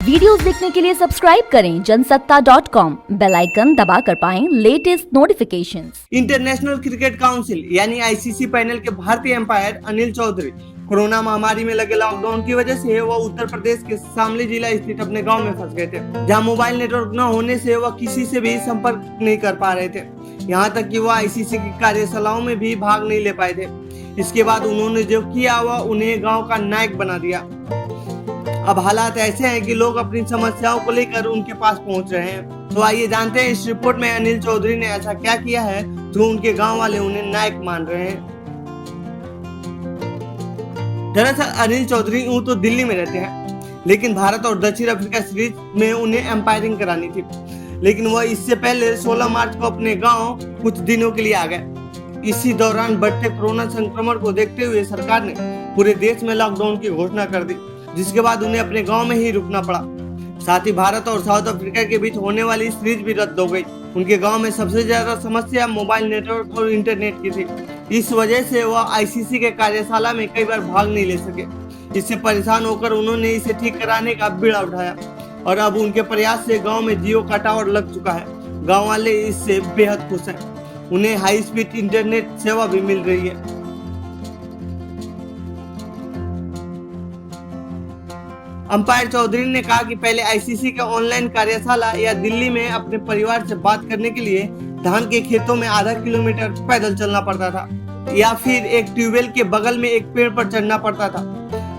Videos देखने के लिए सब्सक्राइब करें जनसत्ता.com, बेल आइकन दबाकर पाएं latest notifications. International cricket council यानी आईसीसी पैनल के भारतीय अंपायर अनिल चौधरी कोरोना महामारी में लगे लॉकडाउन की वजह से वह उत्तर प्रदेश के शामली जिला स्थित अपने गांव में फंस गए थे, जहां मोबाइल नेटवर्क न होने से वह किसी से भी संपर्क नहीं कर पा रहे थे। यहां तक कि वह आईसीसी की कार्यशालाओं में भी भाग नहीं ले पाए थे। इसके बाद उन्होंने जो किया वह उन्हें गाँव का नायक बना दिया। अब हालात ऐसे हैं कि लोग अपनी समस्याओं को लेकर उनके पास पहुंच रहे हैं। तो आइए जानते हैं इस रिपोर्ट में अनिल चौधरी ने ऐसा क्या किया है जो उनके गांव वाले उन्हें नायक मान रहे हैं। दरअसल अनिल चौधरी यूं तो दिल्ली में रहते हैं, लेकिन भारत और दक्षिण अफ्रीका सीरीज में उन्हें एम्पायरिंग करानी थी। लेकिन वह इससे पहले 16 मार्च को अपने गाँव कुछ दिनों के लिए आ गए। इसी दौरान बढ़ते कोरोना संक्रमण को देखते हुए सरकार ने पूरे देश में लॉकडाउन की घोषणा कर दी, जिसके बाद उन्हें अपने गांव में ही रुकना पड़ा। साथ ही भारत और साउथ अफ्रीका के बीच होने वाली सीरीज भी रद्द हो गई। उनके गांव में सबसे ज्यादा समस्या मोबाइल नेटवर्क और इंटरनेट की थी। इस वजह से वह आईसीसी के कार्यशाला में कई बार भाग नहीं ले सके। इससे परेशान होकर उन्होंने इसे ठीक कराने का बीड़ा उठाया और अब उनके प्रयास से गाँव में जियो का टावर लग चुका है। गाँव वाले इससे बेहद खुश हैं। उन्हें हाई स्पीड इंटरनेट सेवा भी मिल रही है। अंपायर चौधरी ने कहा कि पहले आईसीसी के ऑनलाइन कार्यशाला या दिल्ली में अपने परिवार से बात करने के लिए धान के खेतों में आधा किलोमीटर पैदल चलना पड़ता था या फिर एक ट्यूबवेल के बगल में एक पेड़ पर चढ़ना पड़ता था,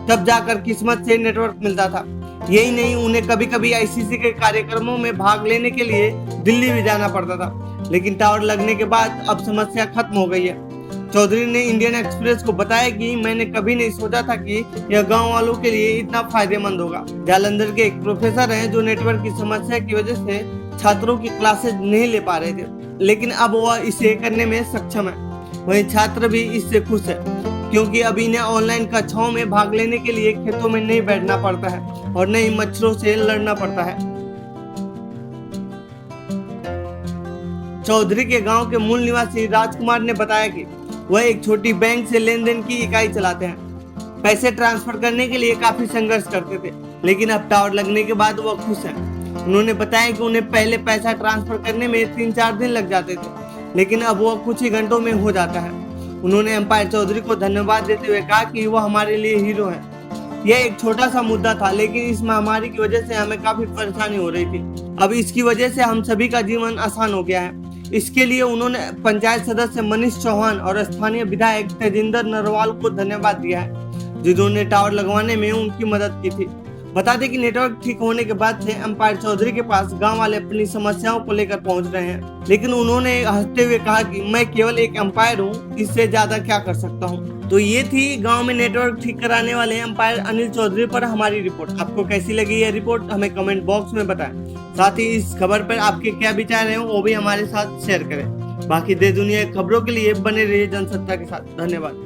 तब जाकर किस्मत से नेटवर्क मिलता था। यही नहीं, उन्हें कभी कभी आईसीसी के कार्यक्रमों में भाग लेने के लिए दिल्ली भी जाना पड़ता था। लेकिन टावर लगने के बाद अब समस्या खत्म हो गई है। चौधरी ने इंडियन एक्सप्रेस को बताया कि मैंने कभी नहीं सोचा था कि यह गांव वालों के लिए इतना फायदेमंद होगा। जालंधर के एक प्रोफेसर हैं जो नेटवर्क की समस्या की वजह से छात्रों की क्लासेज नहीं ले पा रहे थे, लेकिन अब वह इसे करने में सक्षम है। वहीं छात्र भी इससे खुश है, क्योंकि अब इन्हें ऑनलाइन कक्षाओं में भाग लेने के लिए खेतों में नहीं बैठना पड़ता है और न ही मच्छरों से लड़ना पड़ता है। चौधरी के गांव के मूल निवासी राजकुमार ने बताया कि वह एक छोटी बैंक से लेन देन की इकाई चलाते हैं। पैसे ट्रांसफर करने के लिए काफी संघर्ष करते थे, लेकिन अब टावर लगने के बाद वह खुश हैं। उन्होंने बताया कि उन्हें पहले पैसा ट्रांसफर करने में 3-4 दिन लग जाते थे, लेकिन अब वह कुछ ही घंटों में हो जाता है। उन्होंने अंपायर चौधरी को धन्यवाद देते हुए कहा कि वह हमारे लिए हीरो है। यह एक छोटा सा मुद्दा था, लेकिन इस महामारी की वजह से हमें काफी परेशानी हो रही थी। अब इसकी वजह से हम सभी का जीवन आसान हो गया है। इसके लिए उन्होंने पंचायत सदस्य मनीष चौहान और स्थानीय विधायक तेजिंदर नरवाल को धन्यवाद दिया है, जिन्होंने टावर लगवाने में उनकी मदद की थी। बता दें कि नेटवर्क ठीक होने के बाद से अंपायर चौधरी के पास गांव वाले अपनी समस्याओं को लेकर पहुंच रहे हैं, लेकिन उन्होंने हंसते हुए कहा कि मैं केवल एक अंपायर हूं, इससे ज्यादा क्या कर सकता हूं। तो ये थी गांव में नेटवर्क ठीक कराने वाले अंपायर अनिल चौधरी पर हमारी रिपोर्ट। आपको कैसी लगी यह रिपोर्ट हमें कमेंट बॉक्स में बताएं। साथ ही इस खबर पर आपके क्या विचार हैं वो भी हमारे साथ शेयर करें। बाकी देश दुनिया की खबरों के लिए बने रहिए जनसत्ता के साथ। धन्यवाद।